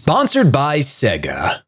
Sponsored by SEGA.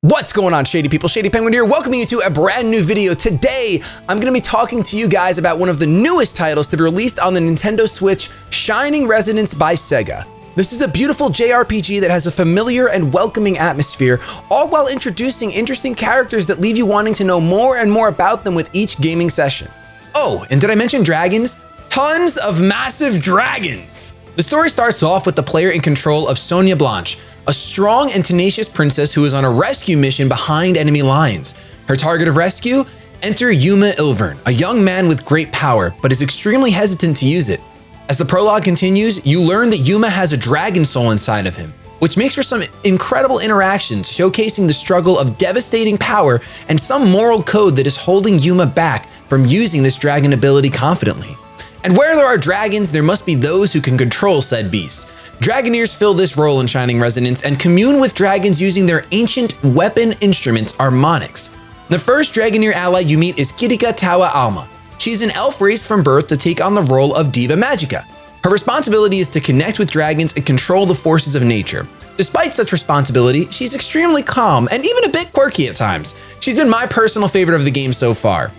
What's going on, Shady people? Shady Penguinn here, welcoming you to a brand new video. Today, I'm going to be talking to you guys about one of the newest titles to be released on the Nintendo Switch, Shining Resonance by SEGA. This is a beautiful JRPG that has a familiar and welcoming atmosphere, all while introducing interesting characters that leave you wanting to know more and more about them with each gaming session. Oh, and did I mention dragons? Tons of massive dragons! The story starts off with the player in control of Sonia Blanche, a strong and tenacious princess who is on a rescue mission behind enemy lines. Her target of rescue? Enter Yuma Ilvern, a young man with great power, but is extremely hesitant to use it. As the prologue continues, you learn that Yuma has a dragon soul inside of him, which makes for some incredible interactions, showcasing the struggle of devastating power and some moral code that is holding Yuma back from using this dragon ability confidently. And where there are dragons, there must be those who can control said beasts. Dragoneers fill this role in Shining Resonance and commune with dragons using their ancient weapon instruments, Armonics. The first Dragoneer ally you meet is Kirika Tawa Alma. She's an elf raised from birth to take on the role of Diva Magica. Her responsibility is to connect with dragons and control the forces of nature. Despite such responsibility, she's extremely calm and even a bit quirky at times. She's been my personal favorite of the game so far.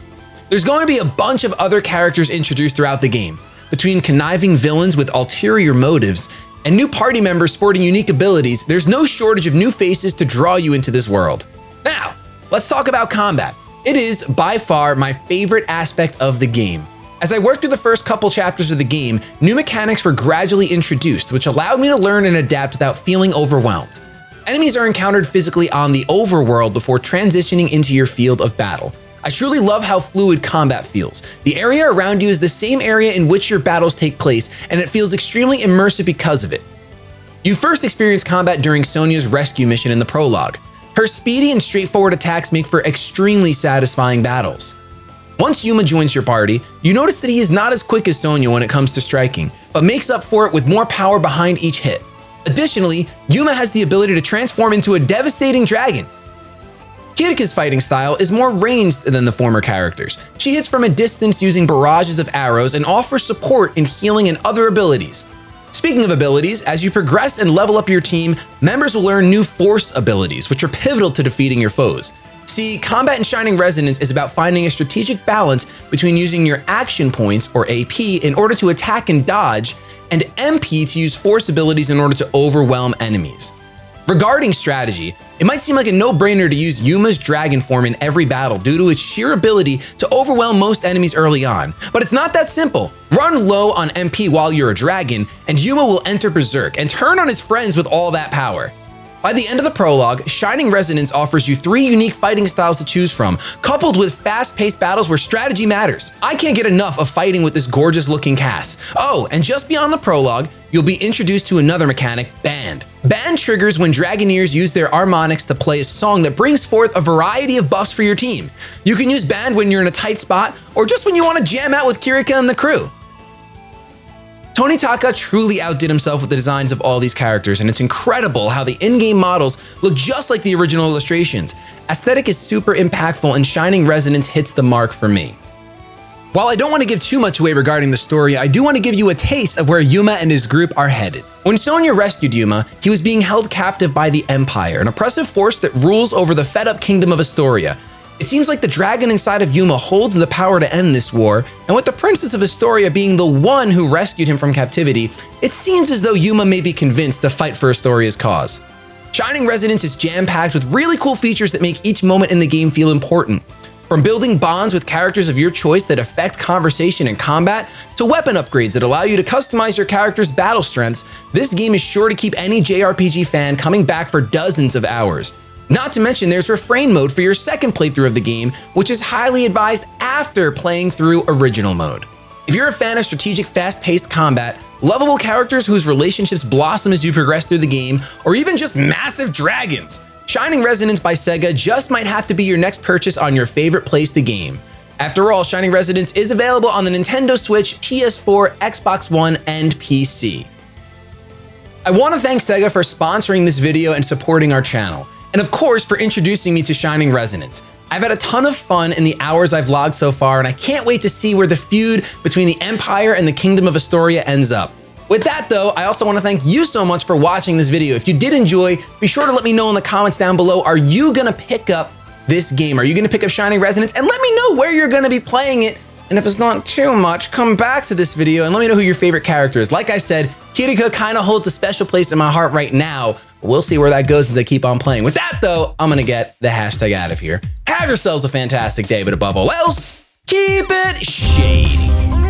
There's going to be a bunch of other characters introduced throughout the game. Between conniving villains with ulterior motives and new party members sporting unique abilities, there's no shortage of new faces to draw you into this world. Now, let's talk about combat. It is by far my favorite aspect of the game. As I worked through the first couple chapters of the game, new mechanics were gradually introduced, which allowed me to learn and adapt without feeling overwhelmed. Enemies are encountered physically on the overworld before transitioning into your field of battle. I truly love how fluid combat feels. The area around you is the same area in which your battles take place, and it feels extremely immersive because of it. You first experience combat during Sonia's rescue mission in the prologue. Her speedy and straightforward attacks make for extremely satisfying battles. Once Yuma joins your party, you notice that he is not as quick as Sonia when it comes to striking, but makes up for it with more power behind each hit. Additionally, Yuma has the ability to transform into a devastating dragon. Kirika's fighting style is more ranged than the former characters. She hits from a distance using barrages of arrows and offers support in healing and other abilities. Speaking of abilities, as you progress and level up your team, members will learn new force abilities, which are pivotal to defeating your foes. See, combat in Shining Resonance is about finding a strategic balance between using your action points, or AP, in order to attack and dodge, and MP to use force abilities in order to overwhelm enemies. Regarding strategy, it might seem like a no-brainer to use Yuma's dragon form in every battle due to its sheer ability to overwhelm most enemies early on, but it's not that simple. Run low on MP while you're a dragon, and Yuma will enter Berserk and turn on his friends with all that power. By the end of the prologue, Shining Resonance offers you 3 unique fighting styles to choose from, coupled with fast-paced battles where strategy matters. I can't get enough of fighting with this gorgeous-looking cast. Oh, and just beyond the prologue, you'll be introduced to another mechanic, Band. Band triggers when Dragoneers use their Armonics to play a song that brings forth a variety of buffs for your team. You can use Band when you're in a tight spot, or just when you want to jam out with Kirika and the crew. Tony Taka truly outdid himself with the designs of all these characters, and it's incredible how the in-game models look just like the original illustrations. Aesthetic is super impactful, and Shining Resonance hits the mark for me. While I don't want to give too much away regarding the story, I do want to give you a taste of where Yuma and his group are headed. When Sonia rescued Yuma, he was being held captive by the Empire, an oppressive force that rules over the fed-up kingdom of Astoria. It seems like the dragon inside of Yuma holds the power to end this war, and with the Princess of Astoria being the one who rescued him from captivity, it seems as though Yuma may be convinced to fight for Astoria's cause. Shining Resonance is jam-packed with really cool features that make each moment in the game feel important. From building bonds with characters of your choice that affect conversation and combat, to weapon upgrades that allow you to customize your character's battle strengths, this game is sure to keep any JRPG fan coming back for dozens of hours. Not to mention there's Refrain mode for your second playthrough of the game, which is highly advised after playing through original mode. If you're a fan of strategic, fast-paced combat, lovable characters whose relationships blossom as you progress through the game, or even just massive dragons, Shining Resonance by SEGA just might have to be your next purchase on your favorite place to game. After all, Shining Resonance is available on the Nintendo Switch, PS4, Xbox One, and PC. I want to thank SEGA for sponsoring this video and supporting our channel, and of course for introducing me to Shining Resonance. I've had a ton of fun in the hours I've logged so far, and I can't wait to see where the feud between the Empire and the Kingdom of Astoria ends up. With that though, I also want to thank you so much for watching this video. If you did enjoy, be sure to let me know in the comments down below, are you gonna pick up this game? Are you gonna pick up Shining Resonance? And let me know where you're gonna be playing it. And if it's not too much, come back to this video and let me know who your favorite character is. Like I said, Kiriko kind of holds a special place in my heart right now. We'll see where that goes as I keep on playing. With that though, I'm gonna get the hashtag out of here. Have yourselves a fantastic day, but above all else, keep it shady.